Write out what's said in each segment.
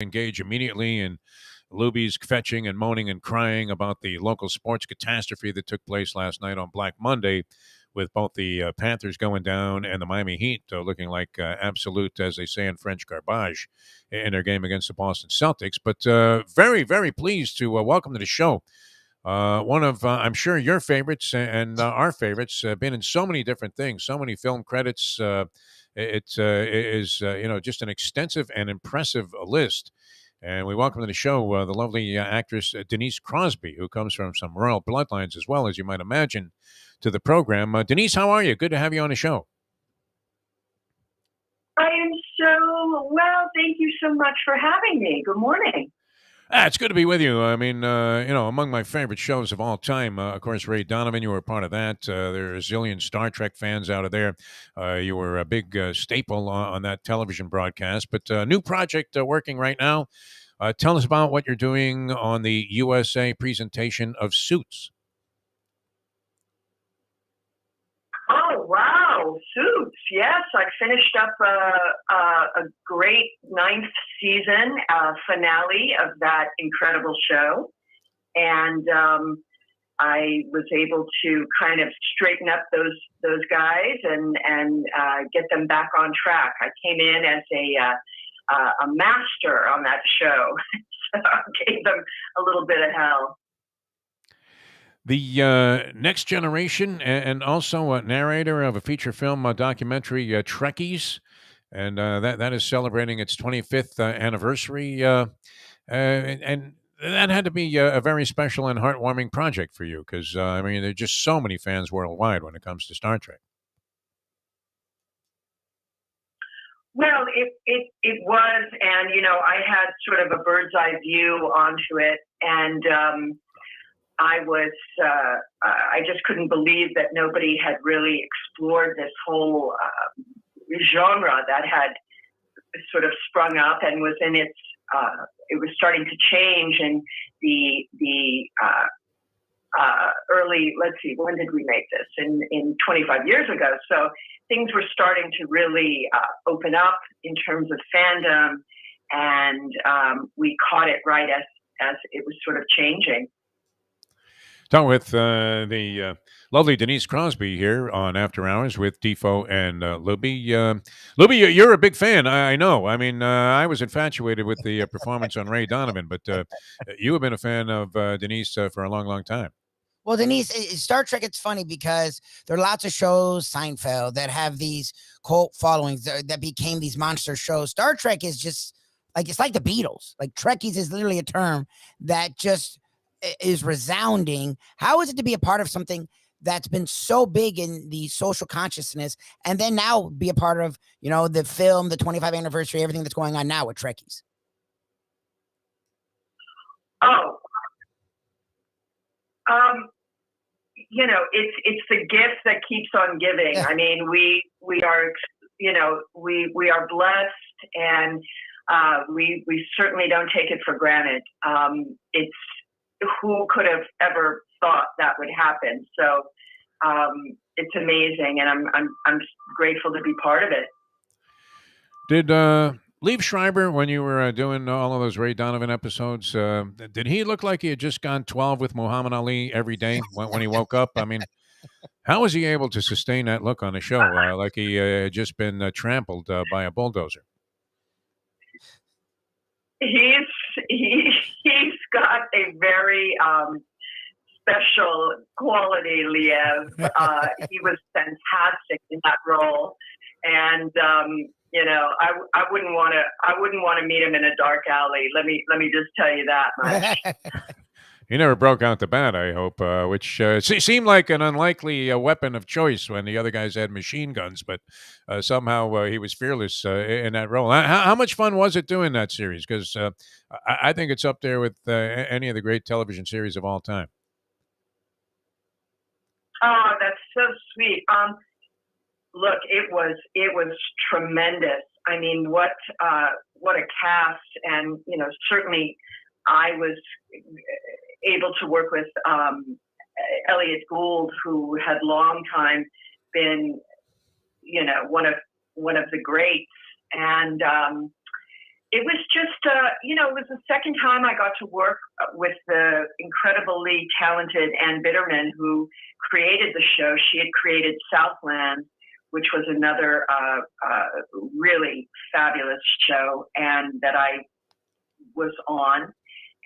engage immediately in Lubie's fetching and moaning and crying about the local sports catastrophe that took place last night on Black Monday, with both the Panthers going down and the Miami Heat looking like absolute, as they say in French, garbage in their game against the Boston Celtics. But very, very pleased to welcome to the show one of, I'm sure, your favorites and our favorites. Been in so many different things, so many film credits. It is just an extensive and impressive list. And we welcome to the show the lovely actress Denise Crosby, who comes from some royal bloodlines as well, as you might imagine, to the program. Denise, how are you? Good to have you on the show. I am so well. Thank you so much for having me. Good morning. It's good to be with you. I mean, among my favorite shows of all time, of course, Ray Donovan, you were a part of that. There are a zillion Star Trek fans out of there. You were a big staple on that television broadcast. But new project working right now. Tell us about what you're doing on the USA presentation of Suits. Oh, wow. Suits. Yes, I finished up a great 9th season finale of that incredible show. And I was able to kind of straighten up those guys and get them back on track. I came in as a master on that show. So I gave them a little bit of hell. The Next Generation, and also a narrator of a feature film documentary, Trekkies, and that is celebrating its 25th anniversary. And that had to be a very special and heartwarming project for you, because I mean, there are just so many fans worldwide when it comes to Star Trek. Well, it was, and I had sort of a bird's eye view onto it, and I just couldn't believe that nobody had really explored this whole genre that had sort of sprung up and was in its. It was starting to change in the early. Let's see, when did we make this? In 25 years ago. So things were starting to really open up in terms of fandom, and we caught it right as it was sort of changing. Talking with the lovely Denise Crosby here on After Hours with Defo and Lubie. Lubie, you're a big fan, I know. I mean, I was infatuated with the performance on Ray Donovan, but you have been a fan of Denise for a long, long time. Well, Denise, Star Trek, it's funny because there are lots of shows, Seinfeld, that have these cult followings that became these monster shows. Star Trek is just like, it's like the Beatles. Like, Trekkies is literally a term that just is resounding. How is it to be a part of something that's been so big in the social consciousness, and then now be a part of, the film, the 25th anniversary, everything that's going on now with Trekkies? Oh, it's the gift that keeps on giving. I mean, we are, we are blessed, and we certainly don't take it for granted. It's, who could have ever thought that would happen? So it's amazing, and I'm grateful to be part of it. Did Liev Schreiber, when you were doing all of those Ray Donovan episodes, did he look like he had just gone 12 with Muhammad Ali every day when he woke up? I mean, how was he able to sustain that look on the show, like he had just been trampled by a bulldozer? He's got a very special quality, Liev. He was fantastic in that role, and I wouldn't want to meet him in a dark alley. Let me just tell you that much. He never broke out the bat, I hope, which seemed like an unlikely weapon of choice when the other guys had machine guns, but somehow he was fearless in that role. How much fun was it doing that series? Because I think it's up there with any of the great television series of all time. Oh, that's so sweet. Look, it was tremendous. I mean, what a cast, and certainly I was able to work with Elliot Gould, who had long time been, one of the greats, and it was just, it was the second time I got to work with the incredibly talented Ann Bitterman, who created the show. She had created Southland, which was another really fabulous show, and that I was on.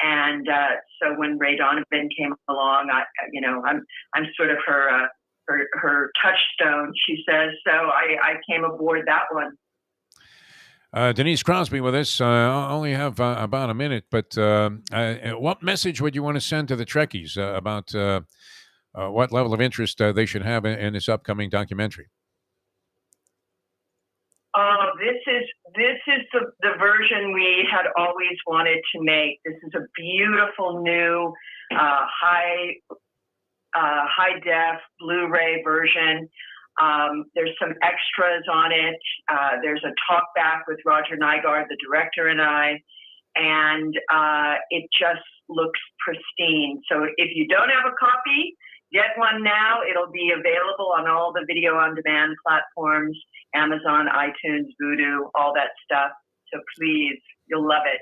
And so when Ray Donovan came along, I'm sort of her touchstone, she says. So I came aboard that one. Denise Crosby with us. I only have about a minute, but what message would you want to send to the Trekkies about what level of interest they should have in this upcoming documentary? This is the version we had always wanted to make. This is a beautiful new high def Blu Ray version. There's some extras on it. There's a talk back with Roger Nygaard, the director, and I, and it just looks pristine. So if you don't have a copy, get one now. It'll be available on all the video on demand platforms, Amazon, iTunes, Vudu, all that stuff. So please, you'll love it.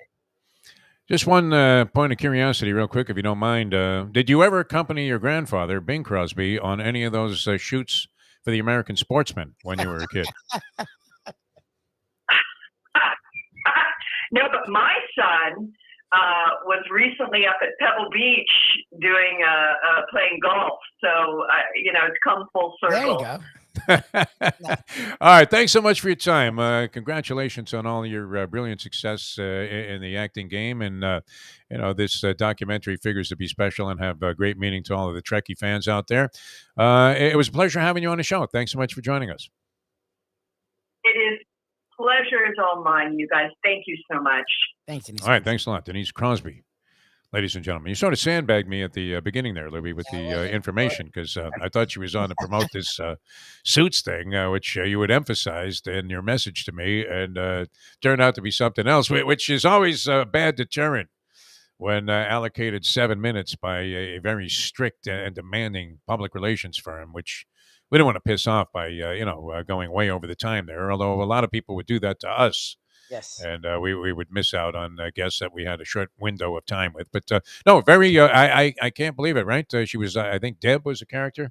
Just one point of curiosity, real quick, if you don't mind. Did you ever accompany your grandfather, Bing Crosby, on any of those shoots for the American Sportsman when you were a kid? No, but my son was recently up at Pebble Beach doing playing golf. So it's come full circle. There you go. All right, thanks so much for your time. Congratulations on all your brilliant success in the acting game, and this documentary figures to be special and have great meaning to all of the Trekkie fans out there. It was a pleasure having you on the show. Thanks so much for joining us. It is. Pleasure is all mine, you guys. Thank you so much. Thanks, Denise. All right, thanks a lot, Denise Crosby. Ladies and gentlemen, you sort of sandbagged me at the beginning there, Lubie, with the information, because I thought she was on to promote this Suits thing, which you had emphasized in your message to me, and turned out to be something else, which is always a bad deterrent when allocated 7 minutes by a very strict and demanding public relations firm, which we don't want to piss off by, going way over the time there, although a lot of people would do that to us. Yes. And we would miss out on guests that we had a short window of time with. But no, very, I can't believe it, right? She was, I think Deb was a character,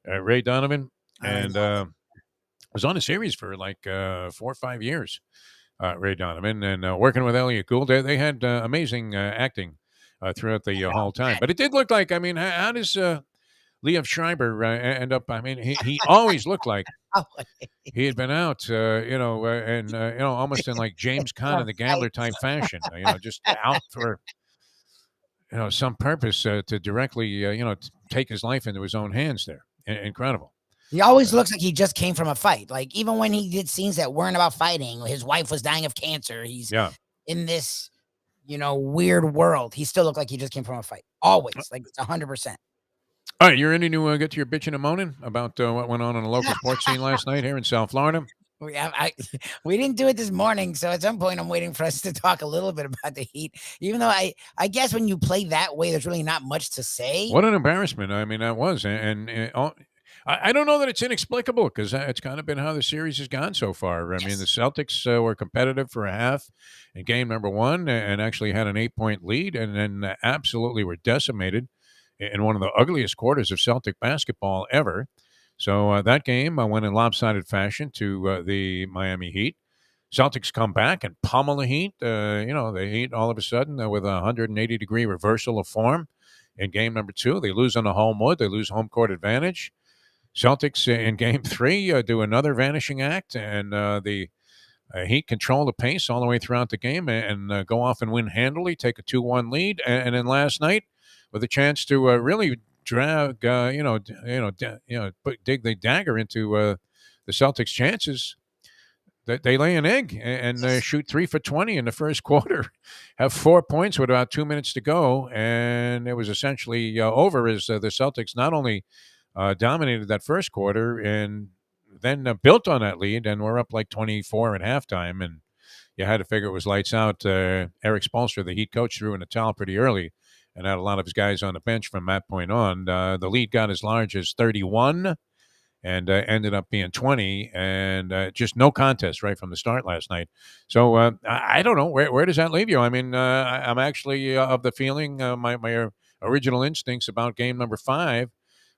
Ray Donovan, and was on a series for like 4 or 5 years, Ray Donovan, and working with Elliot Gould. They had amazing acting throughout the whole time. But it did look like, I mean, how does Liev Schreiber end up? I mean, he always looked like he had been out, almost in like James Caan and the Gambler type fashion, just out for, some purpose to directly, take his life into his own hands there. Incredible. He always looks like he just came from a fight. Like, even when he did scenes that weren't about fighting, his wife was dying of cancer. He's in this, weird world. He still looked like he just came from a fight. Always. Like, it's 100%. All right, you ready to get to your bitching and moaning about what went on the local sports scene last night here in South Florida? We didn't do it this morning, so at some point I'm waiting for us to talk a little bit about the Heat. Even though I guess when you play that way, there's really not much to say. What an embarrassment! I mean, that was, and I don't know that it's inexplicable, because it's kind of been how the series has gone so far. I mean, the Celtics were competitive for a half in game number 1 and actually had an 8-point lead, and then absolutely were decimated in one of the ugliest quarters of Celtic basketball ever. So that game went in lopsided fashion to the Miami Heat. Celtics come back and pummel the Heat. The Heat all of a sudden with a 180-degree reversal of form in game number 2. They lose on the home wood. They lose home court advantage. Celtics in game 3 do another vanishing act, and the Heat control the pace all the way throughout the game and go off and win handily, take a 2-1 lead. And then last night, with a chance to really drag, dig the dagger into the Celtics' chances, they lay an egg and shoot 3 for 20 in the first quarter, have 4 points with about 2 minutes to go, and it was essentially over as the Celtics not only dominated that first quarter and then built on that lead, and were up like 24 at halftime, and you had to figure it was lights out. Eric Spoelstra, the Heat coach, threw in a towel pretty early and had a lot of his guys on the bench from that point on. The lead got as large as 31, and ended up being 20, and just no contest right from the start last night. So I don't know, where does that leave you? I mean, I'm actually of the feeling, my original instincts about game number 5,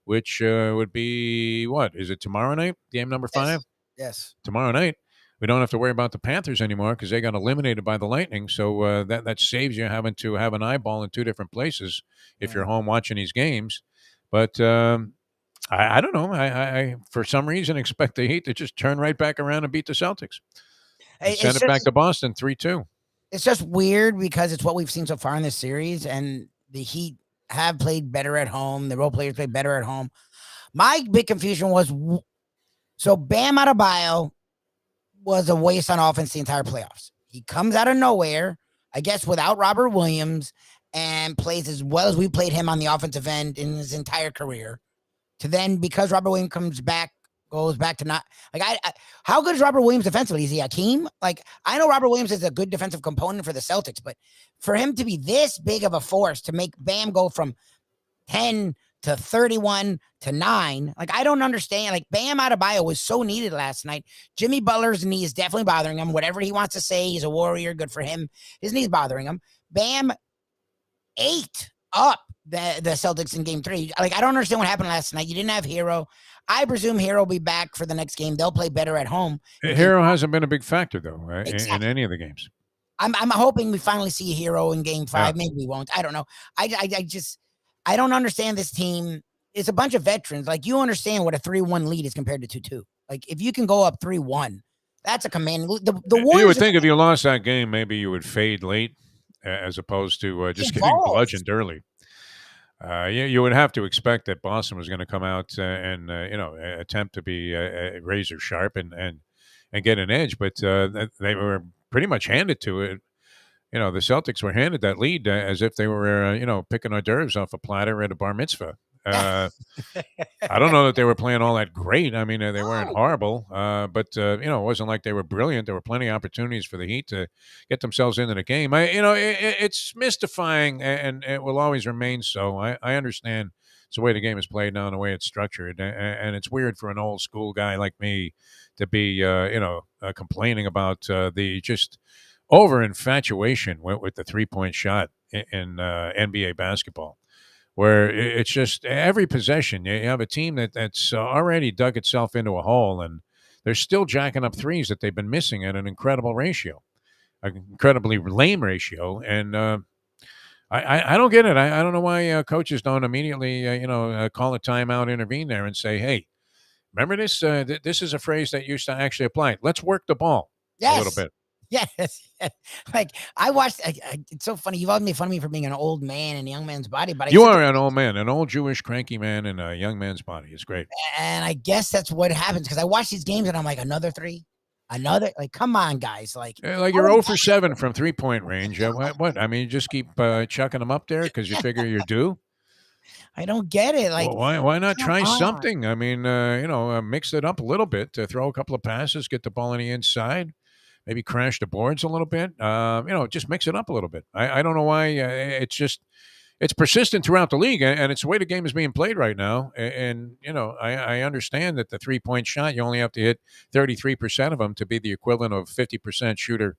which would be, what is it, tomorrow night? Game number 5? Yes. Tomorrow night. We don't have to worry about the Panthers anymore because they got eliminated by the Lightning. So that saves you having to have an eyeball in 2 different places if you're home watching these games. But I don't know. I for some reason expect the Heat to just turn right back around and beat the Celtics and send it back to Boston 3-2. It's just weird because it's what we've seen so far in this series, and the Heat have played better at home. The role players played better at home. My big confusion was, so Bam Adebayo was a waste on offense the entire playoffs. He comes out of nowhere, I guess, without Robert Williams, and plays as well as we played him on the offensive end in his entire career. To then, because Robert Williams goes back to not like how good is Robert Williams defensively? Is he Hakeem? Like, I know Robert Williams is a good defensive component for the Celtics, but for him to be this big of a force to make Bam go from 10 to 31 to 9, like, I don't understand. Like, Bam Adebayo was so needed last night. Jimmy Butler's knee is definitely bothering him. Whatever he wants to say, he's a warrior. Good for him. His knee's bothering him. Bam ate up the Celtics in game 3. Like, I don't understand what happened lappened last night. You didn't have Hero. I presume Hero will be back for the next game. They'll play better at home. Hero hasn't been a big factor, though, in any of the games. I'm hoping we finally see a Hero in game 5. Yeah. Maybe we won't. I don't know. I don't understand this team. It's a bunch of veterans. Like, you understand what a 3-1 lead is compared to 2-2. Like, if you can go up 3-1, that's a commanding. The Warriors, you would think if you lost that game, maybe you would fade late as opposed to just getting bludgeoned early. You would have to expect that Boston was going to come out and attempt to be razor sharp and get an edge, but they were pretty much handed to it. The Celtics were handed that lead as if they were picking hors d'oeuvres off a platter at a bar mitzvah. I don't know that they were playing all that great. I mean, they weren't horrible, but it wasn't like they were brilliant. There were plenty of opportunities for the Heat to get themselves into the game. It's mystifying, and it will always remain so. I understand it's the way the game is played now and the way it's structured, and it's weird for an old school guy like me to be, complaining about the just over infatuation with the 3-point shot in NBA basketball, where it's just every possession you have a team that's already dug itself into a hole, and they're still jacking up threes that they've been missing at an incredibly lame ratio. And I don't get it. I don't know why coaches don't immediately call a timeout, intervene there, and say, hey, remember this? This is a phrase that used to actually apply. Let's work the ball a little bit. Yes. Like, I watched, it's so funny. You've always made fun of me for being an old man in a young man's body, but you are an old man, an old Jewish cranky man in a young man's body. It's great. And I guess that's what happens, because I watch these games and I'm like, another 3, like, come on, guys. Like you're 0 for 7 from 3-point range. What? I mean, you just keep chucking them up there because you figure you're due. I don't get it. Like, well, why not try something? I mean, mix it up a little bit, throw a couple of passes, get the ball on the inside. Maybe crash the boards a little bit. Just mix it up a little bit. I don't know why. It's persistent throughout the league, and it's the way the game is being played right now. And I understand that the 3-point shot, you only have to hit 33% of them to be the equivalent of 50% shooter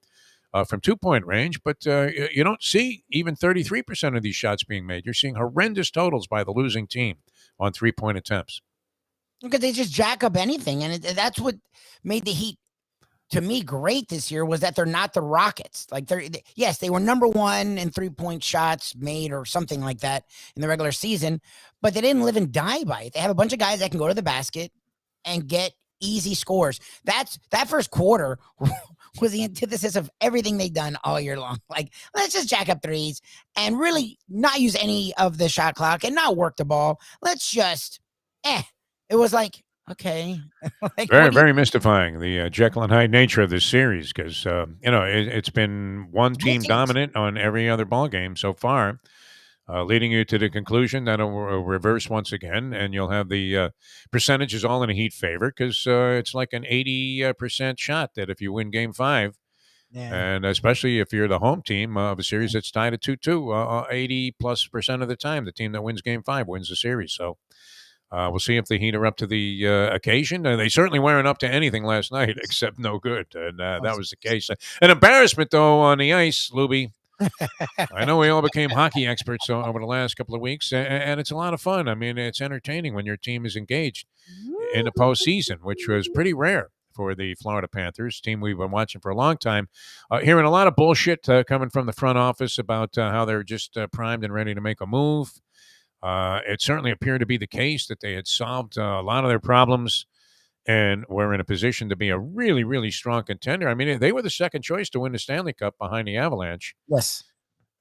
from 2-point range. But you don't see even 33% of these shots being made. You're seeing horrendous totals by the losing team on 3-point attempts. Because they just jack up anything, and that's what made the Heat, to me, great this year, was that they're not the Rockets. Like, they were number 1 in 3-point shots made or something like that in the regular season, but they didn't live and die by it. They have a bunch of guys that can go to the basket and get easy scores. That first quarter was the antithesis of everything they've done all year long. Like, let's just jack up threes and really not use any of the shot clock and not work the ball. Let's just, it was like, okay. Like, very mystifying, the Jekyll and Hyde nature of this series, because it's been one team dominant on every other ball game so far, leading you to the conclusion that it'll reverse once again, and you'll have the percentages all in a Heat favor, because it's like an 80% shot that if you win Game 5, and especially if you're the home team of a series that's tied at 2-2, 80+% of the time, the team that wins Game 5 wins the series. So We'll see if the Heat are up to the occasion. They certainly weren't up to anything last night except no good, and that was the case. An embarrassment, though, on the ice, Lubie. I know we all became hockey experts over the last couple of weeks, and it's a lot of fun. I mean, it's entertaining when your team is engaged in the postseason, which was pretty rare for the Florida Panthers, team we've been watching for a long time. Hearing a lot of bullshit coming from the front office about how they're just primed and ready to make a move. It certainly appeared to be the case that they had solved a lot of their problems and were in a position to be a really, really strong contender. I mean, they were the second choice to win the Stanley Cup behind the Avalanche. Yes.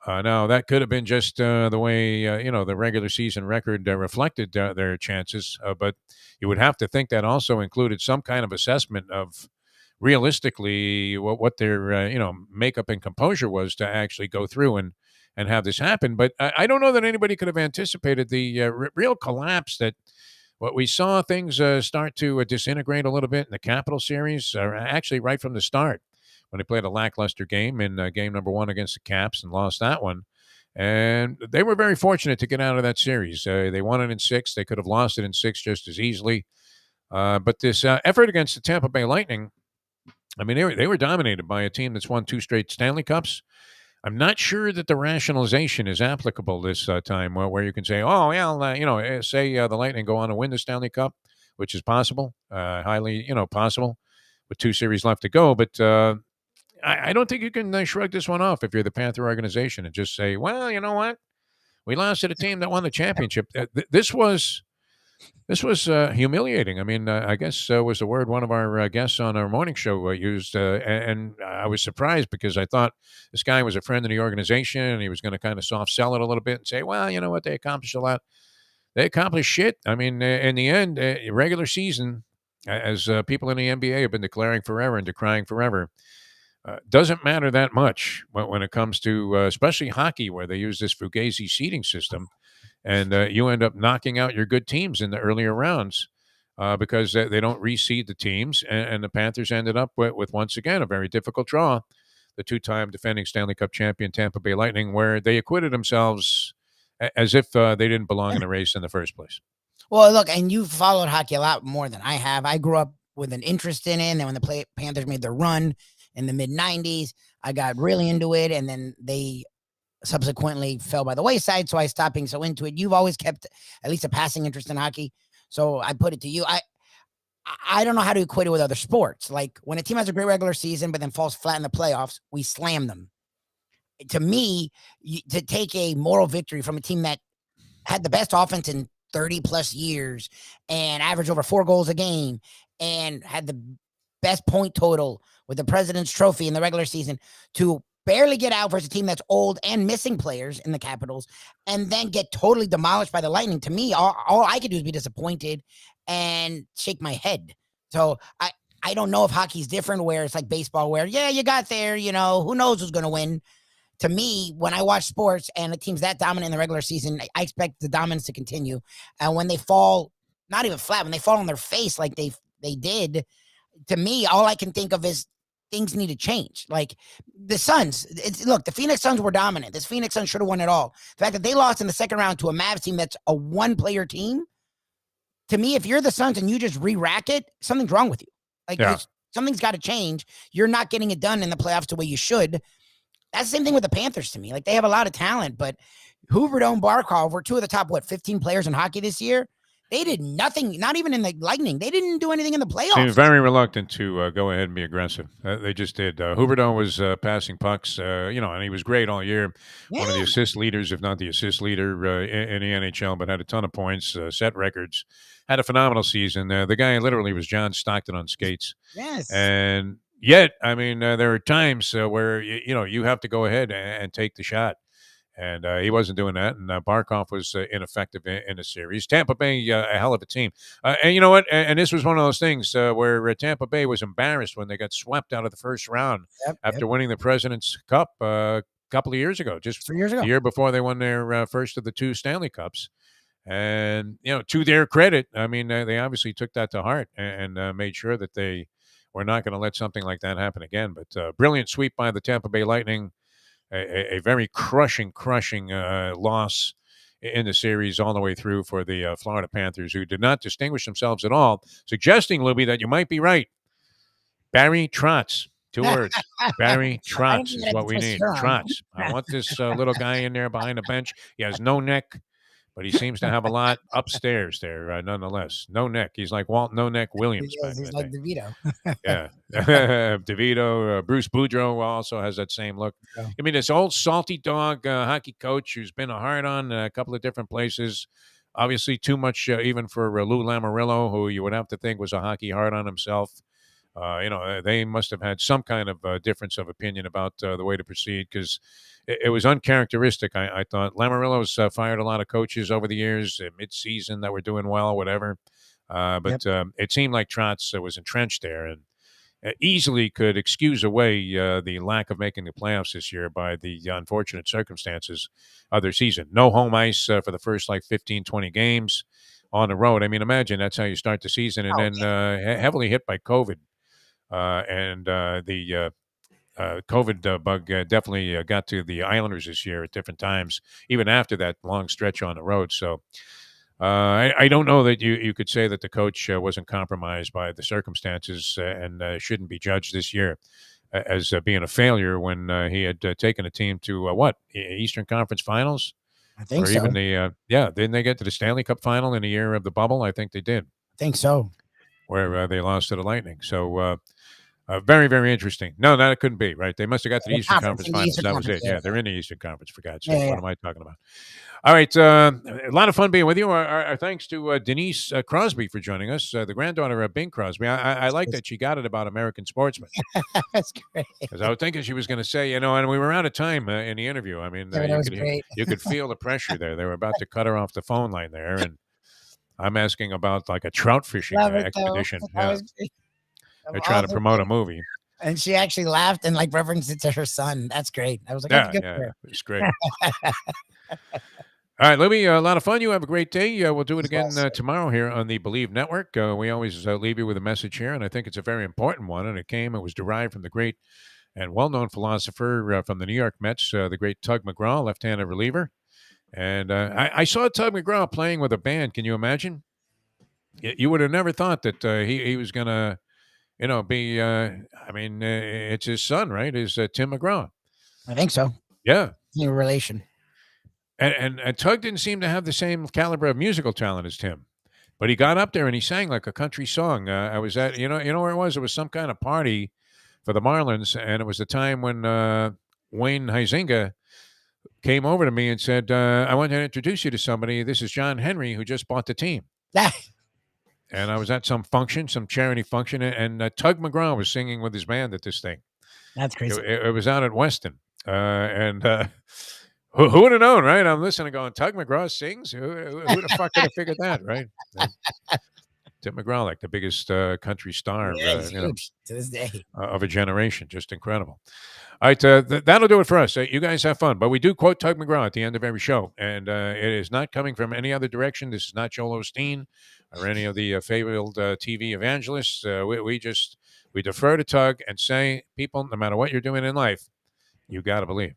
Now, that could have been just the way, the regular season record reflected their chances. But you would have to think that also included some kind of assessment of realistically what their, makeup and composure was to actually go through and have this happen. But I don't know that anybody could have anticipated the real collapse that what we saw things start to disintegrate a little bit in the Capital Series, actually right from the start when they played a lackluster game in game number 1 against the Caps and lost that one. And they were very fortunate to get out of that series. They won it in 6. They could have lost it in 6 just as easily. But this effort against the Tampa Bay Lightning, I mean, they were dominated by a team that's won 2 straight Stanley Cups. I'm not sure that the rationalization is applicable this time where you can say, oh, well, say the Lightning go on to win the Stanley Cup, which is possible, highly, possible with 2 series left to go. But I don't think you can shrug this one off if you're the Panther organization and just say, well, you know what? We lost to the team that won the championship. This was humiliating. I mean, I guess was the word one of our guests on our morning show used. And I was surprised because I thought this guy was a friend of the organization and he was going to kind of soft sell it a little bit and say, well, you know what? They accomplished a lot. They accomplished shit. I mean, in the end, regular season, as people in the NBA have been declaring forever and decrying forever, doesn't matter that much when it comes to especially hockey, where they use this Fugazi seeding system. And you end up knocking out your good teams in the earlier rounds because they don't reseed the teams. And the Panthers ended up with, once again, a very difficult draw. The 2-time defending Stanley Cup champion Tampa Bay Lightning, where they acquitted themselves as if they didn't belong in the race in the first place. Well, look, and you've followed hockey a lot more than I have. I grew up with an interest in it. And then when the Panthers made their run in the mid-'90s, I got really into it. And then they subsequently fell by the wayside, so I stopped being so into it. You've always kept at least a passing interest in hockey, so I put it to you. I don't know how to equate it with other sports. Like when a team has a great regular season but then falls flat in the playoffs, we slam them. To me, to take a moral victory from a team that had the best offense in 30 plus years and averaged over 4 goals a game and had the best point total with the President's Trophy in the regular season, to barely get out versus a team that's old and missing players in the Capitals, and then get totally demolished by the Lightning. To me, all I could do is be disappointed and shake my head. So I don't know if hockey's different, where it's like baseball, where, yeah, you got there, who knows who's going to win. To me, when I watch sports and a team's that dominant in the regular season, I expect the dominance to continue. And when they fall, not even flat, when they fall on their face like they did, to me, all I can think of is things need to change. Like the Suns, look, the Phoenix Suns were dominant. This Phoenix Suns should have won it all. The fact that they lost in the second round to a Mavs team that's a 1-player team, to me, if you're the Suns and you just re-rack it, something's wrong with you. Like something's got to change. You're not getting it done in the playoffs the way you should. That's the same thing with the Panthers to me. Like they have a lot of talent, but Huberdeau and Barkov were 2 of the top, 15 players in hockey this year. They did nothing, not even in the Lightning. They didn't do anything in the playoffs. Seemed very reluctant to go ahead and be aggressive. They just did. Huberdeau was passing pucks, and he was great all year. Yeah. One of the assist leaders, if not the assist leader in the NHL, but had a ton of points, set records, had a phenomenal season. The guy literally was John Stockton on skates. Yes. And yet, I mean, there are times where, you have to go ahead and take the shot. And he wasn't doing that. And Barkov was ineffective in the series. Tampa Bay, a hell of a team. And you know what? And this was one of those things where Tampa Bay was embarrassed when they got swept out of the first round after winning the President's Cup a couple of years ago, just 3 years ago. The year before they won their first of the 2 Stanley Cups. And, to their credit, I mean, they obviously took that to heart and made sure that they were not going to let something like that happen again. But brilliant sweep by the Tampa Bay Lightning. A very crushing loss in the series all the way through for the Florida Panthers, who did not distinguish themselves at all, suggesting, Lubie, that you might be right. Barry Trotz. 2 words. Barry Trotz is what we need. Trotz. I want this little guy in there behind the bench. He has no neck, but he seems to have a lot upstairs there, nonetheless. No neck. He's like Walt No Neck Williams. He's like DeVito. Yeah. DeVito. Bruce Boudreau also has that same look. Yeah. I mean, this old salty dog hockey coach who's been a hard-on a couple of different places. Obviously, too much even for Lou Lamoriello, who you would have to think was a hockey hard-on himself. They must have had some kind of difference of opinion about the way to proceed, because it was uncharacteristic. I thought Lamoriello's fired a lot of coaches over the years, mid-season, that were doing well, whatever. But it seemed like Trotz was entrenched there and easily could excuse away the lack of making the playoffs this year by the unfortunate circumstances of their season. No home ice for the first 15, 20 games on the road. I mean, imagine that's how you start the season, and heavily hit by COVID. The COVID bug definitely got to the Islanders this year at different times, even after that long stretch on the road. So I don't know that you could say that the coach wasn't compromised by the circumstances and shouldn't be judged this year as being a failure when he had taken a team to Eastern Conference Finals? I think so. Even didn't they get to the Stanley Cup final in the year of the bubble? I think they did. I think so. Where they lost to the Lightning. So very, very interesting. No, that couldn't be, right? They must have got to the Eastern Conference Finals. That was it. Yeah, they're in the Eastern Conference, for God's sake. What am I talking about? All right. A lot of fun being with you. Our thanks to Denise Crosby for joining us, the granddaughter of Bing Crosby. I like that she got it about American sportsmen. That's great. Because I was thinking she was going to say, and we were out of time in the interview. I mean, you could feel the pressure there. They were about to cut her off the phone line there, and I'm asking about a trout fishing expedition. They're trying to promote a movie. And she actually laughed and referenced it to her son. That's great. I was like, it's great. All right, Lubie, a lot of fun. You have a great day. We'll do it again tomorrow here on the Believe Network. We always leave you with a message here, and I think it's a very important one. And it was derived from the great and well-known philosopher from the New York Mets, the great Tug McGraw, left-handed reliever. And I saw Tug McGraw playing with a band. Can you imagine? You would have never thought that he was going to, be. It's his son, right? Is Tim McGraw? I think so. Yeah, your relation. And Tug didn't seem to have the same caliber of musical talent as Tim, but he got up there and he sang like a country song. I was at where it was. It was some kind of party for the Marlins, and it was the time when Wayne Huizinga came over to me and said, I want to introduce you to somebody. This is John Henry, who just bought the team. And I was at some charity function, and Tug McGraw was singing with his band at this thing. That's crazy. It was out at Weston. Who would have known, right? I'm listening going, Tug McGraw sings? Who the fuck could have figured that, right? Tim McGraw, the biggest country star to this day of a generation. Just incredible. All right, that'll do it for us. You guys have fun. But we do quote Tug McGraw at the end of every show, and it is not coming from any other direction. This is not Joel Osteen or any of the fabled TV evangelists. We defer to Tug and say, people, no matter what you're doing in life, you got to believe.